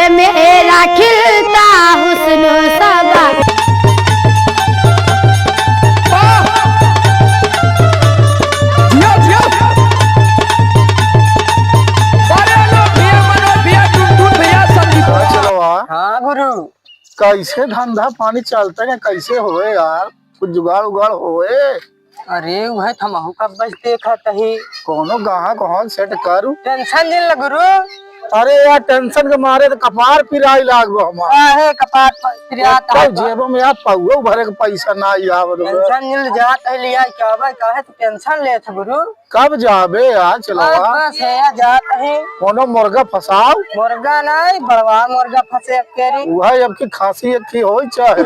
मेरा खिलता हुस्न सबा। हाँ गुरु, कैसे धंधा पानी चलता है, कैसे होए यार? कुछ जुगाड़ उगाड़ होए? अरे वह थमहू का बस देखा तही कोनो गाहक कौन सेट करू? टेंशन दिन गुरु। अरे यार टेंशन के मारे तो कपार पिराई लागो हमार। काहे कपाट पिराता है? जेबों में यार पाउओ भरे के पैसा ना आव। टेंशन मिल जात है लिया क्या भाई, काहे तो टेंशन ले थे गुरु। कब जाबे यार? चलो बस है जात है। कोनो मुर्गा फसाओ। मुर्गा नहीं, बड़वा मुर्गा फंसे केरी। वह अब की खांसी अच्छी हो चाहे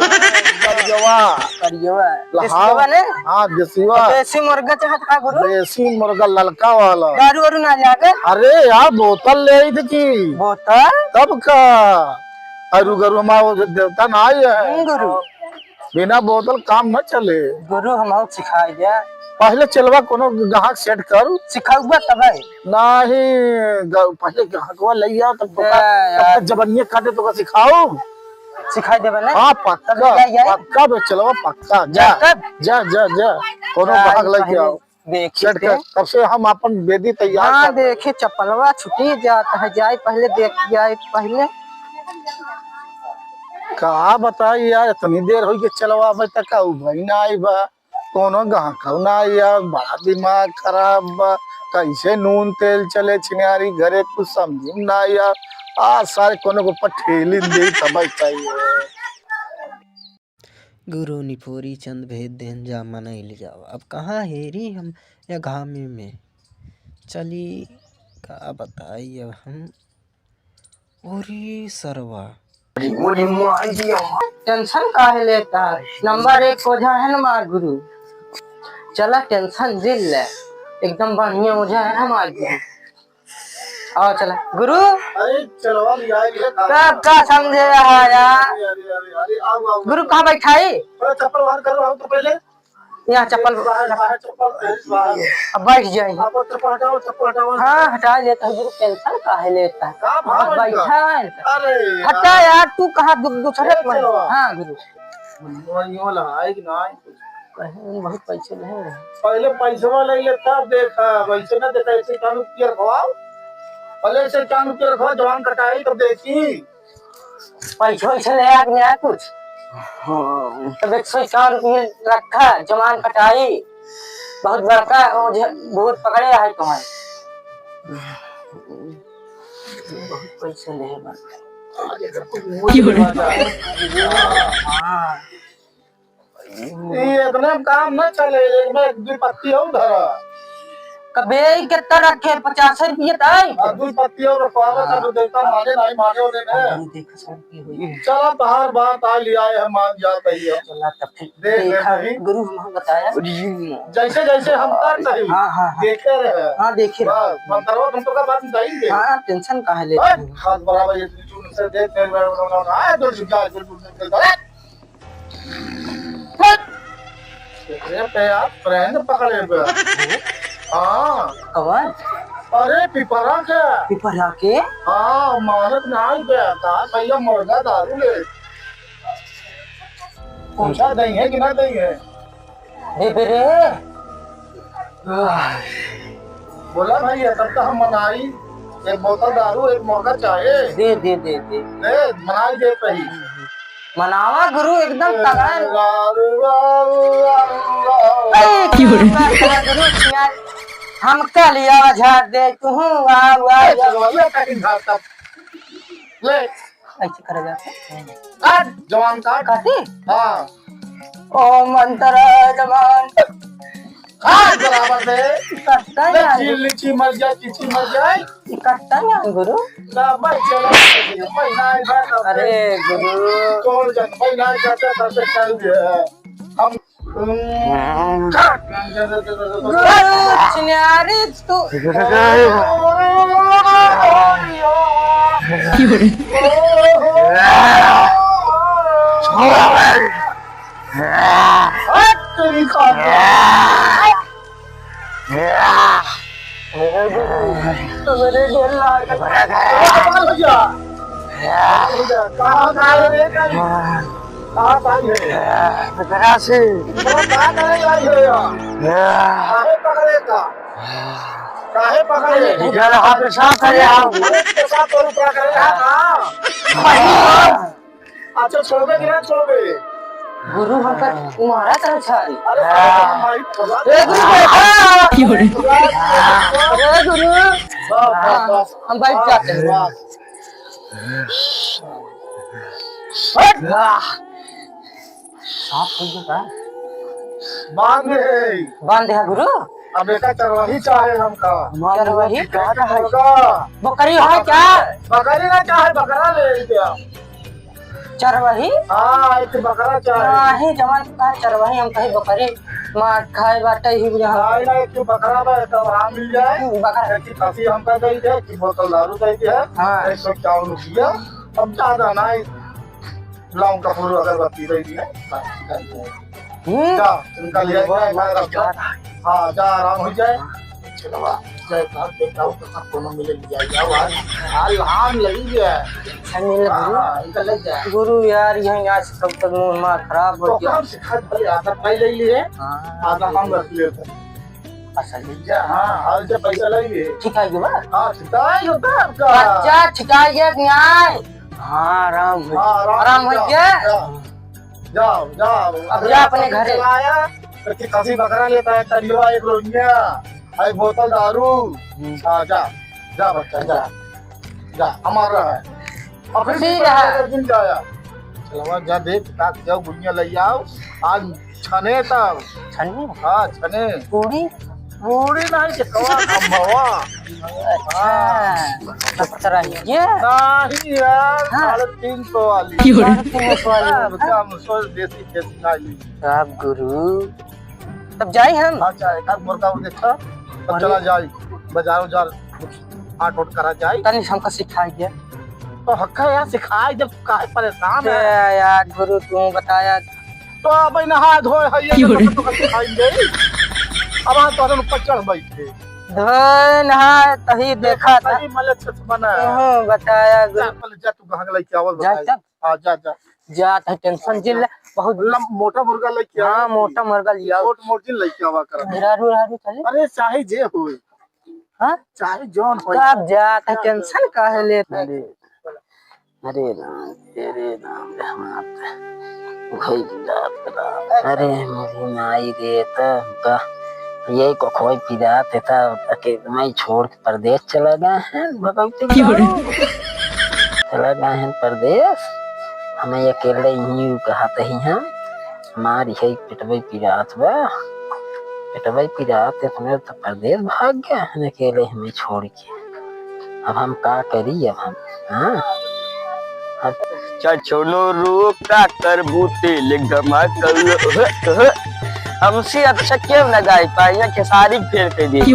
करियवा करियवा ने। हाँ देसीवा। देसी मुर्गा चाहत का गुरु? देसी मुर्गा ललका वाला। दारू वारू ना जाके? अरे यार बोतल ले आई थी की। बोतल तब का अरु गरु हमारा देवता ना आई है गुरु। बिना बोतल काम न चले गुरु हम सिखाई दिया। पहले चलवा कोनो ग्राहक सेट करू। सिखाऊगा तब नहीं पहले ग्राहकवा ले आओ तब जबनिया काटे तो का सिखाओ। सिखाई देबे ना? हाँ पक्का पक्का बे चलवा पक्का। जा जा जा जा कोनो ग्राहक लेके आओ सेट कर। तब से हम अपन वेदी तैयार। हाँ देखे चप्पलवा छुटी जाता है, जाए पहले देख जाए पहले। कहा बताई यार इतनी देर हो गई चलवा भाई तक भाई ना आई बा कोनो ग्राहक ना यार। बड़ा दिमाग खराब बा। कैसे नून तेल चले छिनारी घरे कुछ समझ ना यार। आज सारे कोनो को पठेली दे तब चाहिए। गुरु निफोरी चंद भेद देन जा मनई ले जाओ। अब कहाँ हेरी हम या घामे में चली का बताई अब हम। ओरी सरवा टेंशन काहे लेता है? नंबर 1 ओझा है ना हमार गुरु। चला टेंशन दिल ले एकदम बढ़िया ओझा है ना हमार गुरु। आओ चला गुरु। अरे चलवा कब का समझे रहा यार गुरु? कहाँ बैठाई? चप्पल बाहर कर रहा हूँ तो पहले यहाँ चप्पल अब बैठ जाए। हाँ हटा लेता है गुरु। टेंशन काहे लेता है? बैठा हटा यार। तू कहाँ दूसरे? हाँ गुरु बहुत पैसे नहीं। पहले पैसा ले ले तब देखा वैसे ना देखा। ऐसे कानून किया रखवाओ पहले से कानून किया रखवाओ जवान कटाई तब देखी पैसा वैसे ले आया कुछ। तब 104 रुपये रखा जवान कटाई। बहुत बड़का बहुत पकड़े है तुम्हारे। बहुत पैसे ले इतना काम न चले। एक दो पत्ती हो धरा कबे कितना रखे? 50 रुपये ताई। दो पत्ती और रखवावा तब देवता मारे नहीं मारे होने ने। चला बाहर बात आ लिया है मान जाता ही है। चला तब देखा गुरु हम बताया जैसे जैसे हम कर नहीं। हाँ देखे रहे। हाँ देखे मंत्रवा तुम तो का बात बताएंगे। हाँ टेंशन काहे ले? हाथ बराबर ये चून से देख तेरे बैठ आए दो जा पे यार फ्रेंड पकड़े पे। हाँ कवन? अरे पिपरा के। पिपरा के? हाँ मानत नहीं गया भैया मुर्गा दारू ले पूछा देंगे कि ना देंगे? बोला भैया तब तो हम मनाई एक बोतल दारू एक मुर्गा चाहे। दे मनाई दे रही मनावा गुरु एकदम तगड़ा। हम का लिया झाड़ दे तू ले ऐसे करे जाते जवान का काटे। हाँ ओ मंत्र जवान हाँ बराबर दे। कटता है लीची मर जाए चीची मर जाए कटता है गुरु। अरे गुरु कौन जन भाई ना जाता तब से चल गया हम चिन्यारी तू कहाँ गए रे कहीं? कहाँ गई है? बकरा से तो कहाँ करे लाई हो यार? काहे पकड़े का? काहे पकड़े? इधर हाथ पे साफ करे आप के साथ तो पकड़े है ना? अच्छा छोड़े कि ना छोड़े? गुरु हमका तुम्हारा तरह छाई अरे भाई अरे गुरु हम बैठ जाते हैं साफ हो गया बांध दे बांध दे गुरु अब बेटा चरवाही चाहे हमका चरवाही क्या है होगा बकरी है क्या बकरी ना चाहे बकरा ले क्या चरवाही हाँ एक बकरा चाहे नहीं जवान का चरवाही हम कहीं बकरी मार खाए बाटे ही नहीं ना एक बकरा में तब आराम मिल जाए बकरा की खासी हमका दे दे की बोतल दारू दे दे हाँ। 151 रुपया अब ज्यादा ना लौंग का फूल अगरबत्ती दे दी जा उनका ले जाए हाँ जा आराम हो जाए चलो जय का बेटा को कोनो मिले लिया आज आराम लगी है इनका लग जाए गुरु यार यही आज सब तक मार खराब हो तो गया काम सिखा भाई आधा पाई ले लिए आधा हम रख लिए असल जा हाँ आज जब पैसा लेंगे ठीक है बा हाँ ठिकाई होता है आपका बच्चा ठिकाई गया न्याय हाँ आराम हो गया जाओ जाओ अब जा अपने घरे आया तो खासी बकरा लेता है तरिया एक रोनिया एक बोतल दारू हाँ जा जा बच्चा जा हमारा है और फिर ठीक है। दिन जाया चलो जा देख ताक जाओ गुनिया ले आओ आज छने तब छन्नी हाँ छने पूरी पूरी नहीं चिकवा खम्बवा ये नहीं यार हाँ। 350 वाली देसी देसी खाई साहब गुरु तब जाए हम हाँ चाहे एक मुर्गा देखा तब चला जाए बाजार उजार आट उठ करा जाए तनिक हमको सिखाई गया तो हक्का यार सिखाए जब काहे परेशान है यार गुरु तू बताया तो अब नहा धोए है ये तो सिखाएंगे अब आ तो ऊपर चढ़ बैठे धोए नहा तही देखा था सही मले छत बना बताया जा पहले जा तू गहंग लेके आवल जा बता तब हां जा जा जात है टेंशन जिल बहुत मोटा मुर्गा लेके हाँ मोटा मुर्गा लिया छोट मोटी लेके आवा कर रारू चले अरे चाहे जे होए हाँ चाहे जौन होए कब जात है टेंशन काहे लेते अरे राम तेरे नाम रहमत भाई अरे मेरी माई रे तो यही को खोई पिदा था कि मैं छोड़ के परदेश चला गया है भगवती चला गया है परदेश हमें अकेले यूं कहते ही हैं हमारी है पिटवाई पिरात बा पिटवाई पिरात तुम्हें तो परदेश भाग गया है अकेले हमें छोड़ के अब हम क्या करी अब हम हाँ छोनो रूका कर बूटे लिखमा कर हमसे अच्छा क्यों न गाय पाई खेसारी फेर के दे की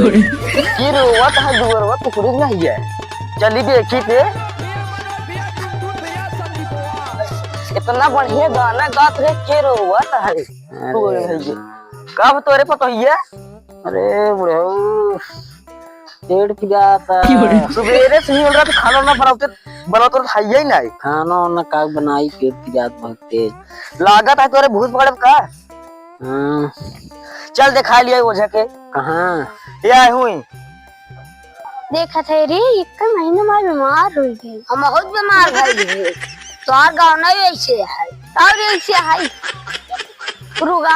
रोवत है दुवरवत टुकड़ी नहीं है चली देखी थे इतना बढ़िया गाना गात रे के रोवत है कब तोरे पता है अरे बुढ़ऊ पेड़ पिजाता सवेरे से ही बोल रहा था खाना ना बना तो खाई ही नहीं खाना वाना का बनाई पेड़ पिजात बहुत तेज लागत है तोरे भूत पकड़ का हाँ चल दिखा लिया ओझा के कहाँ ये आई हुई देखा थे रे एक महीने में बीमार हो गई हम बहुत बीमार भइल तो गाँव नहीं ऐसे है और ऐसे है रुगा